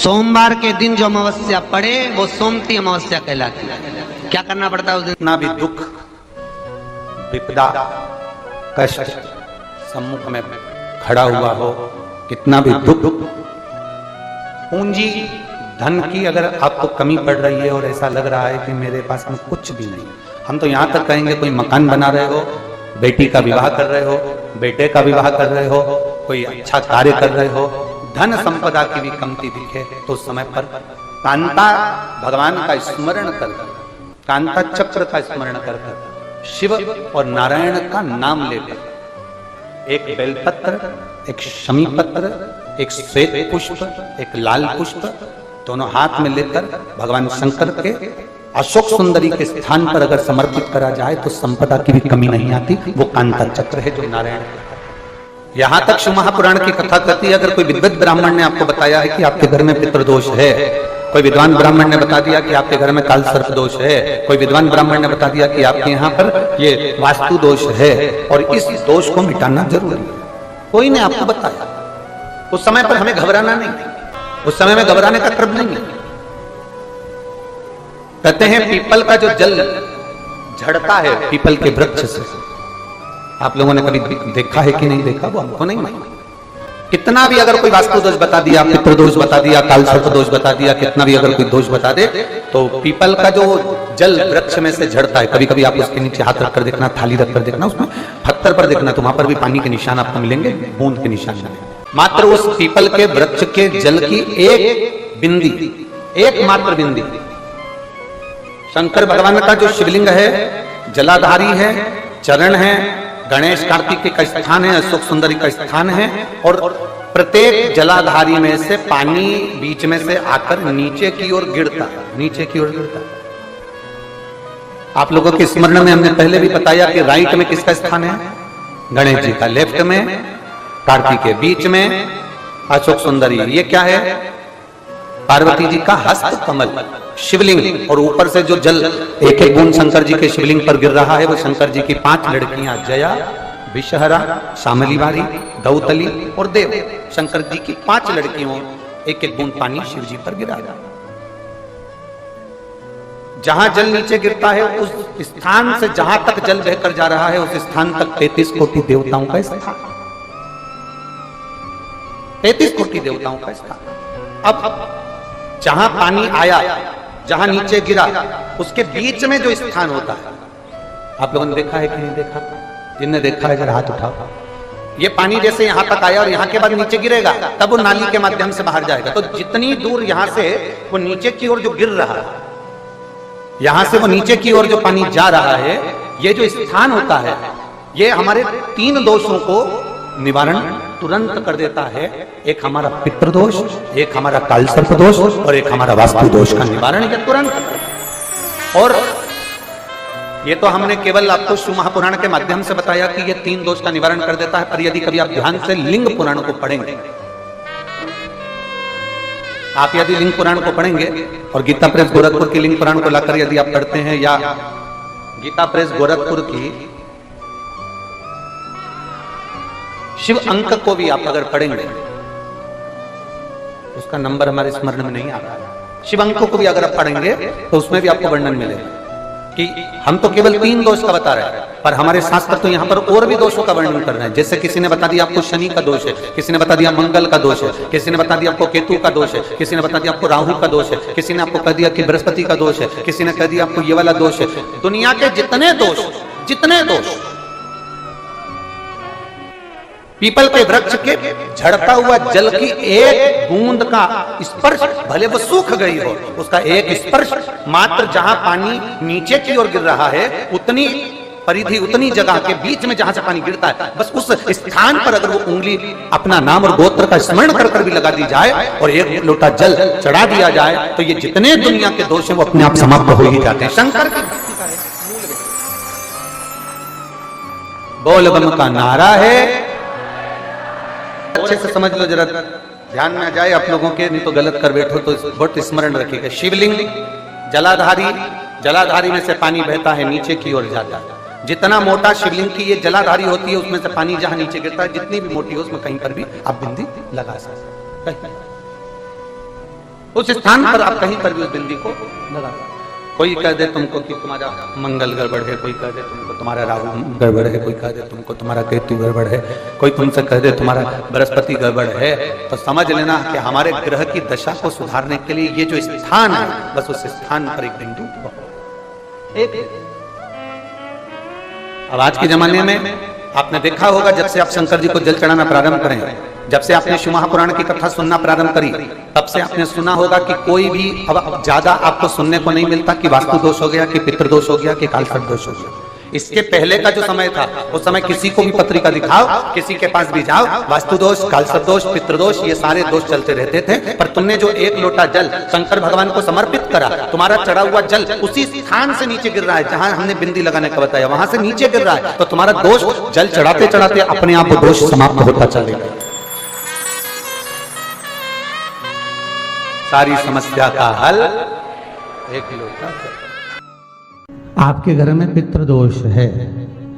सोमवार के दिन जो अमावस्या पड़े वो सोमती अमावस्या कहलाती है। क्या करना पड़ता है उस दिन? कितना भी दुख विपदा कष्ट सम्मुख में खड़ा हुआ हो, कितना भी दुख पूंजी धन की अगर आपको कमी पड़ रही है और ऐसा लग रहा है कि मेरे पास में कुछ भी नहीं, हम तो यहां तक कहेंगे कोई मकान बना रहे हो, बेटी का विवाह कर रहे हो, बेटे का विवाह कर रहे हो, कोई अच्छा कार्य कर रहे हो, धन संपदा की भी कमती दिखे तो उस समय पर कांता भगवान का स्मरण कर, कांता चक्र का स्मरण कर शिव और नारायण का नाम लेकर एक बेलपत्र, एक शमी पत्र, एक श्वेत पुष्प, एक लाल पुष्प दोनों हाथ में लेकर भगवान शंकर के अशोक सुंदरी के स्थान पर अगर समर्पित करा जाए तो संपदा की भी कमी नहीं आती। वो कांता चक्र है जो नारायण। यहां तक शिव महापुराण की कथा कहती है, अगर कोई विद्वत ब्राह्मण ने आपको बताया है कि आपके घर में पितृदोष है, कोई विद्वान ब्राह्मण ने बता दिया कि आपके घर में काल सर्प दोष है, कोई विद्वान ब्राह्मण ने बता दिया कि आपके यहाँ पर ये वास्तु दोष है और इस दोष को मिटाना जरूरी है, कोई ने आपको बताया, उस समय पर हमें घबराना नहीं, उस समय में घबराने का क्रम नहीं है। कहते हैं पीपल का जो जल झड़ता है पीपल के वृक्ष से, आप लोगों ने कभी देखा है कि नहीं देखा वो हमको नहीं मालूम। कितना भी अगर कोई वास्तु दोष बता दिया, पितृ दोष बता दिया, काल सर्प दोष बता दिया, कितना भी अगर कोई दोष बता दे तो पीपल का जो जल वृक्ष में से झड़ता है, कभी कभी आप उसके नीचे हाथ रखकर देखना, थाली रखकर देखना, उसमें पत्थर पर देखना तो वहां पर भी पानी के निशान आपको मिलेंगे, बूंद के निशान। मात्र उस पीपल के वृक्ष के जल की एक बिंदी, एकमात्र बिंदी, शंकर भगवान का जो शिवलिंग है जलाधारी है, चरण है, गणेश कार्तिक का स्थान है, अशोक सुंदरी का स्थान है और प्रत्येक जलाधारी में से पानी बीच में से आकर नीचे की ओर गिरता, नीचे की ओर गिरता। आप लोगों के स्मरण में हमने पहले भी बताया कि राइट में किसका स्थान है? गणेश जी का, लेफ्ट में कार्तिक के, बीच में अशोक सुंदरी। ये क्या है? पार्वती जी का हस्त कमल शिवलिंग, और ऊपर से जो जल एक एक बूंद शंकर जी के शिवलिंग पर गिर रहा है वो शंकर जी की 5 लड़कियां जया, विषहरा, शामलीवारी, दौतली और देव, शंकर जी की 5 लड़कियों एक एक बूंद पानी शिव जी पर गिरा। जहां जल नीचे गिरता है उस स्थान से जहां तक जल बहकर जा रहा है उस स्थान तक 33 कोटि देवताओं का स्थान, 33 कोटि देवताओं का स्थान। अब जहां पानी आया, जहां नीचे गिरा, उसके बीच में जो स्थान होता है, आप लोगों ने देखा है कि नहीं देखा? जिनने देखा है जरा हाथ उठाओ। ये पानी जैसे यहां तक आया और यहां के बाद नीचे गिरेगा तब वो नाली के माध्यम से बाहर जाएगा, तो जितनी दूर यहां से वो नीचे की ओर जो गिर रहा है, यहां से वो नीचे की ओर जो पानी जा रहा है, ये जो स्थान होता है ये हमारे 3 दोषों को निवारण तुरंत कर देता है। एक हमारा पितृदोष, एक हमारा काल सर्प दोष और एक हमारा वास्तु दोष का निवारण ये तुरंत। और ये तो हमने केवल आपको शिव महापुराण के माध्यम से बताया कि ये 3 दोष का निवारण कर देता है, पर यदि कभी आप ध्यान से लिंग पुराण को पढ़ेंगे, आप यदि लिंग पुराण को पढ़ेंगे और गीता प्रेस गोरखपुर की लिंग पुराण को लाकर यदि आप पढ़ते हैं या गीता प्रेस गोरखपुर की शिव अंक को भी आप अगर पढ़ेंगे, उसका नंबर हमारे स्मरण में नहीं आ रहा है, शिव अंक को भी अगर आप पढ़ेंगे तो उसमें भी आपको वर्णन मिलेगा कि हम तो केवल 3 दोष का बता रहे हैं, पर हमारे शास्त्र तो यहाँ पर और भी दोषों का वर्णन कर रहे हैं। जैसे किसी ने बता दिया आपको शनि का दोष है, किसी ने बता दिया मंगल का दोष है, किसी ने बता दिया आपको केतु का दोष है, किसी ने बता दिया आपको राहु का दोष है, किसी ने आपको कह दिया कि बृहस्पति का दोष है, किसी ने कह दिया आपको ये वाला दोष है। दुनिया के जितने दोष पीपल के वृक्ष के झड़ता हुआ जल की एक बूंद का स्पर्श, भले वो सूख गई हो, उसका एक स्पर्श मात्र जहां पानी नीचे की ओर गिर रहा है उतनी परिधि, उतनी जगह के बीच में जहां से पानी गिरता है, बस उस स्थान पर अगर वो उंगली अपना नाम और गोत्र का स्मरण कर कर भी लगा दी जाए और एक लोटा जल चढ़ा दिया जाए तो ये जितने दुनिया के दोष है वो अपने आप समाप्त हो ही जाते हैं। शंकर की भक्ति का बोल बम का नारा है। अच्छे से समझ लो, जरा ध्यान में आ जाए आप लोगों के, नहीं तो गलत कर बैठो तो बहुत स्मरण रखिएगा। शिवलिंग जलाधारी में से पानी बहता है, नीचे की ओर जाता है। जितना मोटा शिवलिंग की ये जलाधारी होती है उसमें से पानी जहां नीचे गिरता है, जितनी भी मोटी हो उसमें कहीं पर भी आप बिंदी लगा सकते हैं। उस स्थान पर आप कहीं पर भी उस बिंदी को लगा। कोई कह दे तुमको कि तुम्हारा मंगल गड़बड़ है, कोई कह दे तुमको तुम्हारा राहु गड़बड़ है, कोई कह दे तुमको तुम्हारा केतु गड़बड़ है, कोई तुमसे कह दे तुम्हारा बृहस्पति गड़बड़ है, तो समझ लेना कि हमारे ग्रह की दशा को सुधारने के लिए ये जो स्थान है, बस उस स्थान पर एक बिंदु एक। अब आज के जमाने में आपने देखा होगा, जब से आप शंकर जी को जल चढ़ाना प्रारंभ करें, जब से आपने शिव महापुराण की कथा सुनना प्रारंभ करी, तब से आपने सुना होगा कि कोई भी अब ज्यादा आपको सुनने को नहीं मिलता कि वास्तु दोष हो गया, कि पितृदोष हो गया, कि कालसर्प दोष हो गया। इसके पहले का जो समय था, उस समय किसी को भी पत्रिका दिखाओ, किसी के पास भी जाओ, वास्तु दोष, कालसर्प दोष, पितृदोष, ये सारे दोष चलते रहते थे। पर तुमने जो एक लोटा जल शंकर भगवान को समर्पित करा, तुम्हारा चढ़ा हुआ जल उसी स्थान से नीचे गिर रहा है जहां हमने बिंदी लगाने का बताया, वहां से नीचे गिर रहा है, तो तुम्हारा दोष जल चढ़ाते चढ़ाते अपने आप दोष समाप्त होता चलेगा। सारी समस्या का हल एक लोटा जल। आपके घर में पितृदोष है,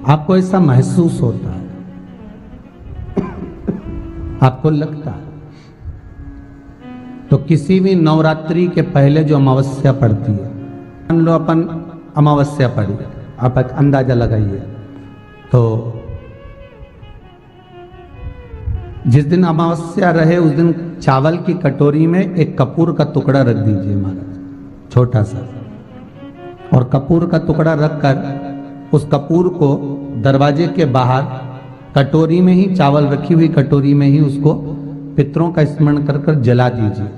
आपको ऐसा महसूस होता है, आपको लगता है, तो किसी भी नवरात्रि के पहले जो अमावस्या पड़ती है, मान लो अपन अमावस्या पड़ी, आप एक अंदाजा लगाइए, तो जिस दिन अमावस्या रहे उस दिन चावल की कटोरी में एक कपूर का टुकड़ा रख दीजिए महाराज, छोटा सा, और कपूर का टुकड़ा रखकर उस कपूर को दरवाजे के बाहर कटोरी में ही, चावल रखी हुई कटोरी में ही उसको पितरों का स्मरण कर कर जला दीजिए।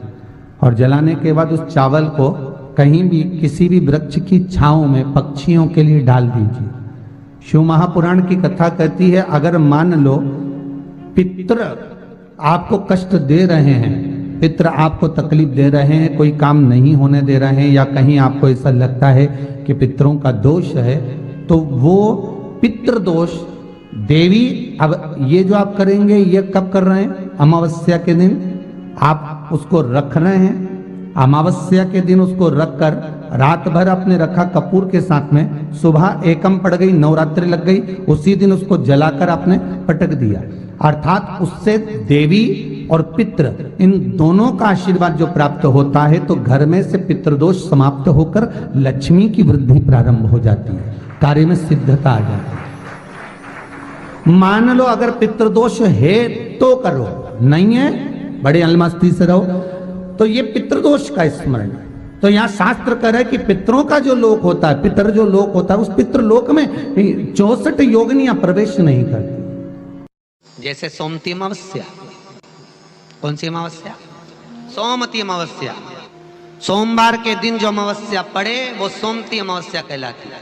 और जलाने के बाद उस चावल को कहीं भी किसी भी वृक्ष की छांव में पक्षियों के लिए डाल दीजिए। शिव महापुराण की कथा कहती है, अगर मान लो पितर आपको कष्ट दे रहे हैं, पितर आपको तकलीफ दे रहे हैं, कोई काम नहीं होने दे रहे हैं, या कहीं आपको ऐसा लगता है कि पितरों का दोष है, तो वो पितृ दोष देवी, अब ये जो आप करेंगे ये कब कर रहे हैं? अमावस्या के दिन आप उसको रख रहे हैं, अमावस्या के दिन उसको रखकर रात भर आपने रखा कपूर के साथ में, सुबह एकम पड़ गई, नवरात्रि लग गई, उसी दिन उसको जलाकर आपने पटक दिया। अर्थात उससे देवी और पितृ इन दोनों का आशीर्वाद जो प्राप्त होता है, तो घर में से पितृदोष समाप्त होकर लक्ष्मी की वृद्धि प्रारंभ हो जाती है, कार्य में सिद्धता आ जाती है। मान लो अगर पितृदोष है तो करो, नहीं है बड़े अलमस्ती से रहो, तो ये पितृदोष का स्मरण। तो यहाँ शास्त्र कह रहा है कि पितरों का जो लोक होता है, पितर जो लोक होता है, उस पितृलोक में 64 योगिनियां प्रवेश नहीं करती। जैसे सोमती अमावस्या, कौन सी अमावस्या? सोमती अमावस्या। सोमवार के दिन जो अमावस्या पड़े वो सोमती अमावस्या कहलाती है।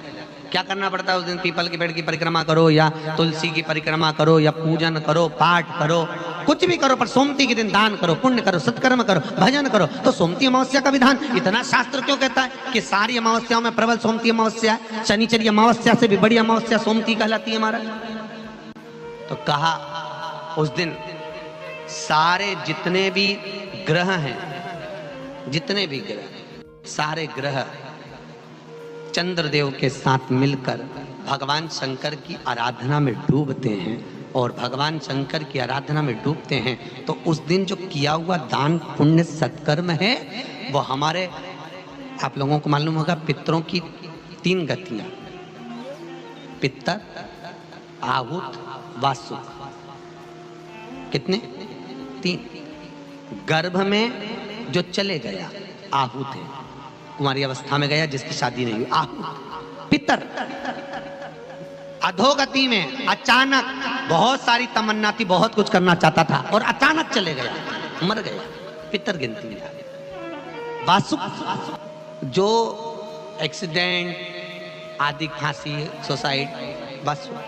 क्या करना पड़ता है उस दिन? पीपल के पेड़ की परिक्रमा करो, या तुलसी की परिक्रमा करो, या पूजन करो, पाठ करो, कुछ भी करो, पर सोमती के दिन दान करो, पुण्य करो, सत्कर्म करो, भजन करो। तो सोमती अमावस्या का विधान इतना शास्त्र क्यों कहता है कि सारी अमावस्याओं में प्रबल सोमती अमावस्या है? शनिचरी अमावस्या से भी बड़ी अमावस्या सोमती कहलाती है हमारा। तो कहा उस दिन सारे जितने भी ग्रह हैं, जितने भी ग्रह, सारे ग्रह चंद्रदेव के साथ मिलकर भगवान शंकर की आराधना में डूबते हैं, और भगवान शंकर की आराधना में डूबते हैं तो उस दिन जो किया हुआ दान पुण्य सत्कर्म है वो हमारे, आप लोगों को मालूम होगा, पितरों की 3 गतियां, पितर, आहुत, वासुक, कितने? 3। गर्भ में जो चले गया आहुत है, कुमारी अवस्था में गया जिसकी शादी नहीं हुई, आहुत। पितर अधोगति में अचानक बहुत सारी तमन्ना थी, बहुत कुछ करना चाहता था और अचानक चले गया, मर गया, पितर गिनती में आ गया। वासुक जो एक्सीडेंट आदि, फांसी, सुसाइड, वासुक।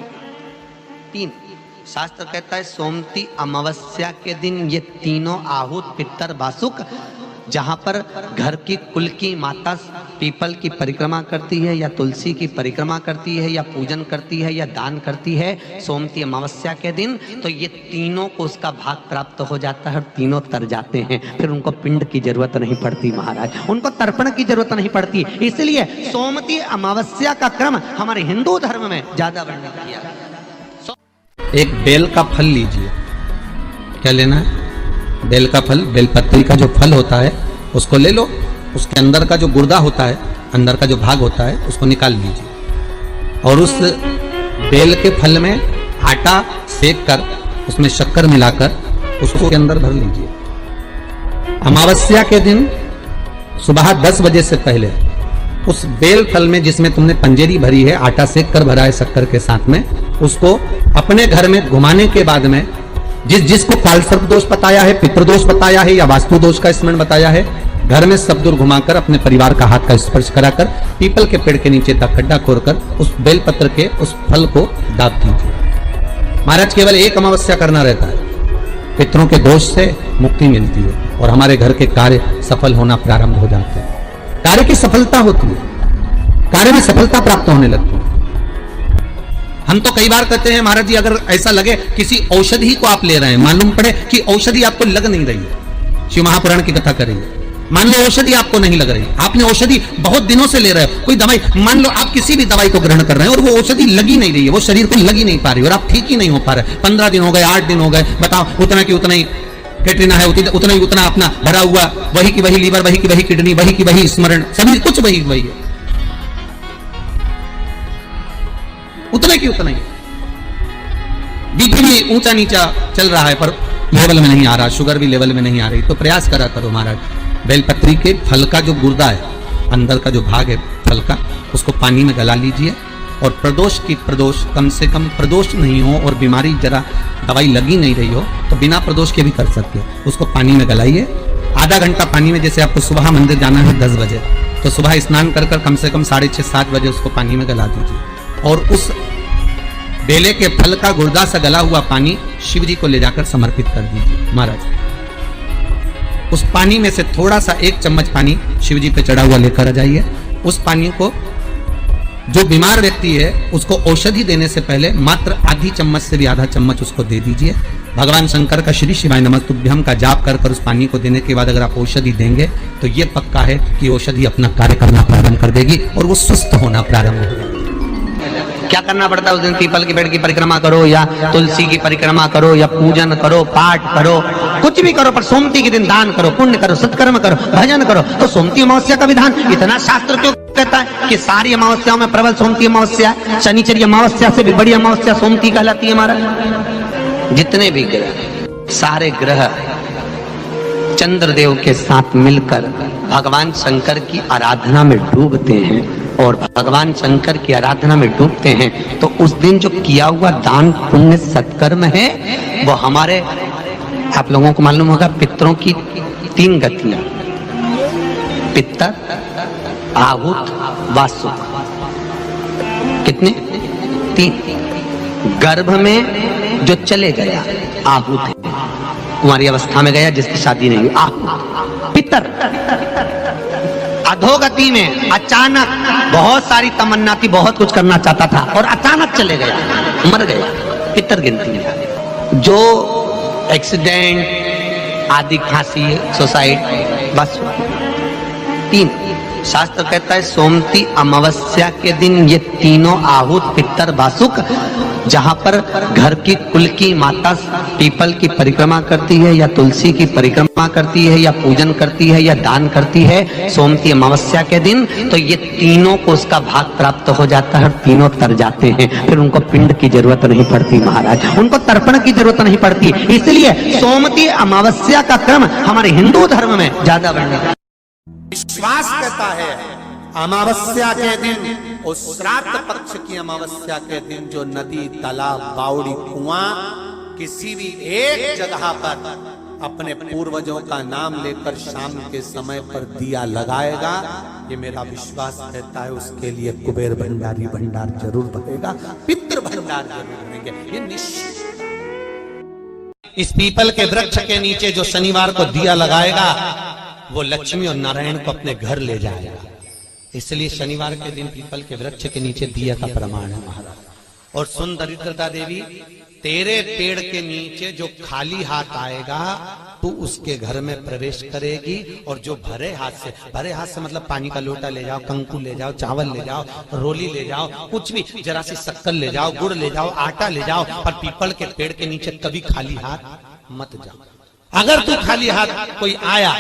3 शास्त्र कहता है सोमती अमावस्या के दिन ये तीनों आहुत, पितर, वासुक, जहां पर घर की कुल की माता पीपल की परिक्रमा करती है, या तुलसी की परिक्रमा करती है, या पूजन करती है, या दान करती है सोमती अमावस्या के दिन, तो ये तीनों को उसका भाग प्राप्त हो जाता है और तीनों तर जाते हैं। फिर उनको पिंड की जरूरत नहीं पड़ती महाराज, उनको तर्पण की जरूरत नहीं पड़ती। इसलिए सोमती अमावस्या का क्रम हमारे हिंदू धर्म में ज्यादा वर्णित किया। एक बेल का फल लीजिए। क्या लेना है? बेल का फल, बेलपत्री का जो फल होता है उसको ले लो, उसके अंदर का जो गुर्दा होता है, अंदर का जो भाग होता है, उसको निकाल लीजिए और उस बेल के फल में आटा सेक कर उसमें शक्कर मिलाकर उसको के अंदर भर लीजिए। अमावस्या के दिन सुबह 10 बजे से पहले उस बेल फल में जिसमें तुमने पंजेरी भरी है, आटा सेक कर भरा है शक्कर के साथ में, उसको अपने घर में घुमाने के बाद में जिसको कालसर्प दोष बताया है, पितृदोष बताया है या वास्तु दोष का स्मरण बताया है, घर में सब दूर घुमाकर अपने परिवार का हाथ का स्पर्श कराकर पीपल के पेड़ के नीचे तक खड्डा खोदकर उस बेल पत्र के उस फल को दाब दीजिए। महाराज केवल एक अमावस्या करना रहता है, पितरों के दोष से मुक्ति मिलती है और हमारे घर के कार्य सफल होना प्रारंभ हो जाते हैं। कार्य की सफलता होती है, कार्य में सफलता प्राप्त होने लगती है। हम तो कई बार कहते हैं महाराज जी, अगर ऐसा लगे किसी औषधि को आप ले रहे हैं, मालूम पड़े कि औषधि आपको लग नहीं रही है, शिव महापुराण की कथा करेंगे, मान लो औषधि आपको नहीं लग रही, आपने औषधि बहुत दिनों से ले रहे हो, कोई दवाई, मान लो आप किसी भी दवाई को ग्रहण कर रहे हैं और वो औषधि लगी नहीं रही है, वो शरीर को लगी नहीं पा रही और आप ठीक ही नहीं हो पा रहे, 15 दिन हो गए, 8 दिन हो गए, बताओ उतना की उतना ही कैटरीना है, उतना ही उतना अपना भरा हुआ, वही की वही लीवर, वही की वही किडनी, वही की वही स्मरण, सभी कुछ वही वही है, उतना की उतना ही। बीपी भी ऊंचा नीचा चल रहा है पर लेवल में नहीं आ रहा, शुगर भी लेवल में नहीं आ रही, तो प्रयास करा करो महाराज, बेलपत्री के फल का जो गुर्दा है, अंदर का जो भाग है फल का, उसको पानी में गला लीजिए और प्रदोष की प्रदोष, कम से कम प्रदोष नहीं हो और बीमारी जरा दवाई लगी नहीं रही हो तो बिना प्रदोष के भी कर सकते हो, उसको पानी में गलाइए, आधा घंटा पानी में, जैसे आपको सुबह मंदिर जाना है 10 बजे, तो सुबह स्नान कर कर कम से कम 6:30-7 बजे उसको पानी में गला दीजिए और उस बेले के फल का गुर्दा से गला हुआ पानी शिव जी को ले जाकर समर्पित कर दीजिए। महाराज उस पानी में से थोड़ा सा 1 चम्मच पानी शिव जी पे चढ़ा हुआ लेकर आ जाइए। उस पानी को जो बीमार व्यक्ति है उसको औषधि देने से पहले मात्र आधी चम्मच से भी आधा चम्मच उसको दे दीजिए। भगवान शंकर का श्री शिवाय नमस्तुभ्यम का जाप कर कर उस पानी को देने के बाद अगर आप औषधि देंगे तो ये पक्का है कि औषधि अपना कार्य करना प्रारंभ कर देगी और वो स्वस्थ होना प्रारंभ हो जाएगी। क्या करना पड़ता है उस दिन? पीपल के पेड़ की परिक्रमा करो या तुलसी की परिक्रमा करो या पूजन करो, पाठ करो, कुछ भी करो, पर सोमती के दिन दान करो, पुण्य करो, सत्कर्म करो, भजन करो। तो सोमती अमावस्या का विधान इतना शास्त्र क्यों कहता है कि सारी अमावस्याओं में प्रबल सोमती अमावस्या, शनिचरी अमावस्या से भी बड़ी अमावस्या सोमती कहलाती है। महाराज जितने भी ग्रह, सारे ग्रह चंद्रदेव के साथ मिलकर भगवान शंकर की आराधना में डूबते हैं और भगवान शंकर की आराधना में डूबते हैं तो उस दिन जो किया हुआ दान पुण्य सत्कर्म है वो हमारे, आप लोगों को मालूम होगा, पितरों की 3 गतियां, पितर, आहुत, वासुक, कितने? 3। गर्भ में जो चले गया आहुत है, कुंवारी अवस्था में गया जिसकी शादी नहीं हुई, आहुत। पितर अधोगति में अचानक बहुत सारी तमन्ना थी, बहुत कुछ करना चाहता था और अचानक चले गया, मर गया, पितर गिनती में। जो एक्सीडेंट आदि, खांसी, सुसाइड, बस 3। शास्त्र कहता है सोमती अमावस्या के दिन ये तीनों आहुत, पितर, वासुक, जहां पर घर की कुल की माता पीपल की परिक्रमा करती है या तुलसी की परिक्रमा करती है या पूजन करती है या दान करती है सोमती अमावस्या के दिन, तो ये तीनों को उसका भाग प्राप्त हो जाता है, तीनों तर जाते हैं, फिर उनको पिंड की जरूरत नहीं पड़ती महाराज, उनको तर्पण की जरूरत नहीं पड़ती। इसलिए सोमती अमावस्या का क्रम हमारे हिंदू धर्म में ज्यादा बढ़ने। विश्वास कहता है अमावस्या के दिन, उस श्राद्ध पक्ष की अमावस्या के दिन जो नदी, तालाब, बावड़ी, कुआं, किसी भी एक जगह पर अपने पूर्वजों का नाम लेकर शाम के समय पर दिया लगाएगा, ये मेरा विश्वास कहता है उसके लिए कुबेर भंडारी भंडार जरूर बनेगा, पितृ भंडार जरूर बनेंगे, ये निश्चित। इस पीपल के वृक्ष के नीचे जो शनिवार को दिया लगाएगा वो लक्ष्मी और नारायण को अपने घर ले जाएगा। इसलिए शनिवार के दिन पीपल के वृक्ष के नीचे दिया का प्रमाण है महाराज। और सुन दरिद्रता देवी, तेरे पेड़ के नीचे जो खाली हाथ आएगा तू उसके घर में प्रवेश करेगी और जो भरे हाथ से मतलब पानी का लोटा ले जाओ, कंकु ले जाओ, चावल ले जाओ, रोली ले जाओ, कुछ भी, जरा सी शक्कर ले जाओ, गुड़ ले जाओ, आटा ले जाओ, पर पीपल के पेड़ के नीचे कभी खाली हाथ मत जाओ। अगर तू खाली हाथ कोई आया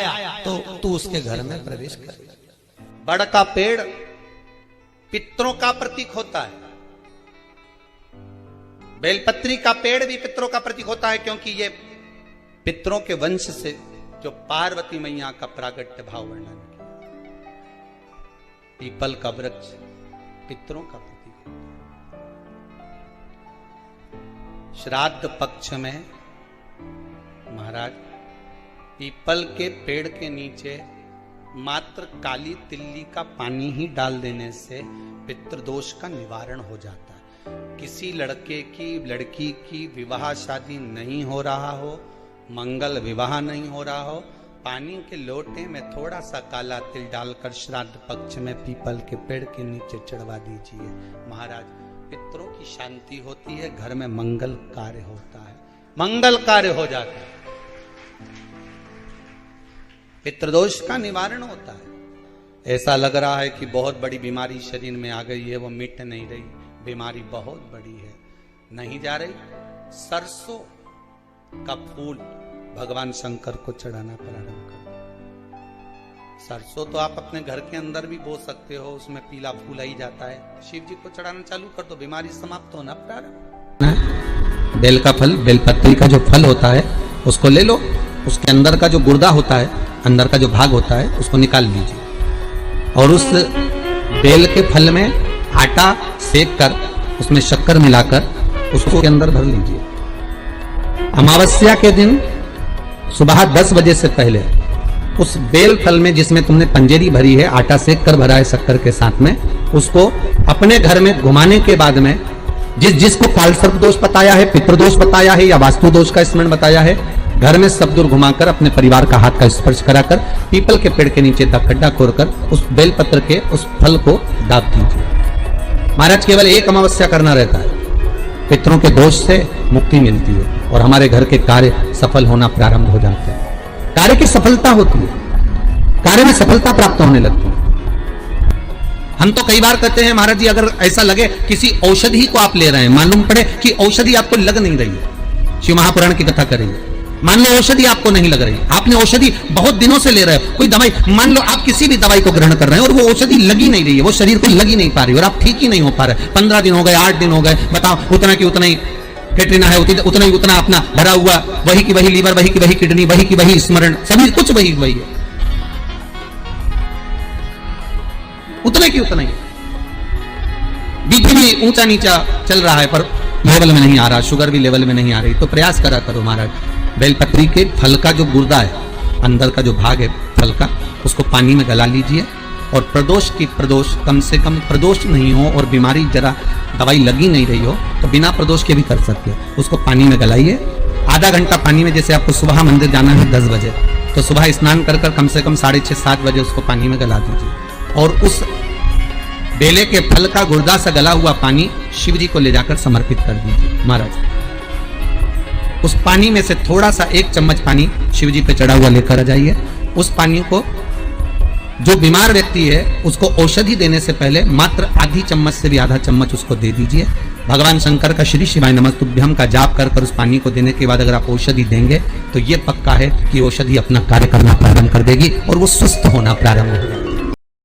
तो तू उसके घर में प्रवेश कर। बड़ का पेड़ पितरों का प्रतीक होता है, बेलपत्री का पेड़ भी पितरों का प्रतीक होता है, क्योंकि ये पितरों के वंश से जो पार्वती मैया का प्रागट्य भाव वर्णन किया। पीपल का वृक्ष पितरों का प्रतीक होता है। श्राद्ध पक्ष में महाराज पीपल के पेड़ के नीचे मात्र काली तिल्ली का पानी ही डाल देने से पितृदोष का निवारण हो जाता है। किसी लड़के की लड़की की विवाह शादी नहीं हो रहा हो, मंगल विवाह नहीं हो रहा हो, पानी के लोटे में थोड़ा सा काला तिल डालकर श्राद्ध पक्ष में पीपल के पेड़ के नीचे चढ़वा दीजिए महाराज। पितरों की शांति होती है, घर में मंगल कार्य होता है, मंगल कार्य हो जाता है, पितृदोष का निवारण होता है। ऐसा लग रहा है कि बहुत बड़ी बीमारी शरीर में आ गई है, वो मिट नहीं रही, बीमारी बहुत बड़ी है, नहीं जा रही। सरसों का फूल भगवान शंकर को चढ़ाना प्रारंभ करो। सरसों तो आप अपने घर के अंदर भी बो सकते हो, उसमें पीला फूल ही जाता है, शिव जी को चढ़ाना चालू कर दो, बीमारी समाप्त होना प्रारंभ। बेल का फल, बेलपत्री का जो फल होता है उसको ले लो, उसके अंदर का जो गुर्दा होता है, अंदर का जो भाग होता है उसको निकाल लीजिए और उस बेल के फल में आटा सेक कर उसमें शक्कर मिलाकर उसको के अंदर भर लीजिए। अमावस्या के दिन सुबह 10 बजे से पहले उस बेल फल में जिसमें तुमने पंजेरी भरी है, आटा सेक कर भरा है शक्कर के साथ में, उसको अपने घर में घुमाने के बाद में जिसको कालसर्प दोष बताया है, पितृदोष बताया है या वास्तु दोष का स्मरण बताया है, घर में सब दूर घुमाकर अपने परिवार का हाथ का स्पर्श कराकर पीपल के पेड़ के नीचे खड्डा खोदकर उस बेलपत्र के उस फल को दाब दीजिए। महाराज केवल एक अमावस्या करना रहता है, पितरों के दोष से मुक्ति मिलती है और हमारे घर के कार्य सफल होना प्रारंभ हो जाते हैं। कार्य की सफलता होती है, कार्य में सफलता प्राप्त होने लगती है। हम तो कई बार कहते हैं महाराज जी, अगर ऐसा लगे किसी औषधि को आप ले रहे हैं, मालूम पड़े कि औषधि आपको लग नहीं रही है, शिव महापुराण की कथा करेंगे, मान लो औषधि आपको नहीं लग रही, आपने औषधि बहुत दिनों से ले रहे हो, कोई दवाई, मान लो आप किसी भी दवाई को ग्रहण कर रहे हैं और वो औषधि लगी नहीं रही है, वो शरीर को लगी नहीं पा रही और आप ठीक ही नहीं हो पा रहे, 15 दिन हो गए, 8 दिन हो गए, बताओ उतना की उतना ही फेटरिना है, उतना ही उतना अपना भरा हुआ, वही की वही लीवर, वही की वही किडनी, वही की वही स्मरण, सभी कुछ वही वही है, उतने की उतना ही। बीपी भी ऊंचा नीचा चल रहा है पर लेवल में नहीं आ रहा, शुगर भी लेवल में नहीं आ रही, तो प्रयास करा करो महाराज, बेलपत्री के फल का जो गुर्दा है, अंदर का जो भाग है फल का, उसको पानी में गला लीजिए और प्रदोष कम से कम प्रदोष नहीं हो और बीमारी जरा दवाई लगी नहीं रही हो तो बिना प्रदोष के भी कर सकते हो, उसको पानी में गलाइए, आधा घंटा पानी में, जैसे आपको सुबह मंदिर जाना है 10 बजे, तो सुबह स्नान कर कम से कम 6:30-7 बजे उसको पानी में गला दीजिए और उस बेले के फल का गुर्दा से गला हुआ पानी शिव जी को ले जाकर समर्पित कर दीजिए महाराज। उस पानी में से थोड़ा सा 1 चम्मच पानी शिव जी पे चढ़ा हुआ लेकर आ जाइए। उस पानी को जो बीमार व्यक्ति है उसको औषधि देने से पहले मात्र आधी चम्मच से भी आधा चम्मच उसको दे दीजिए। भगवान शंकर का श्री शिवाय नमस्तुभ्यम का जाप कर उस पानी को देने के बाद अगर आप औषधि देंगे तो ये पक्का है कि औषधि अपना कार्य करना प्रारंभ कर देगी और वो स्वस्थ होना प्रारंभ हो जाएगा।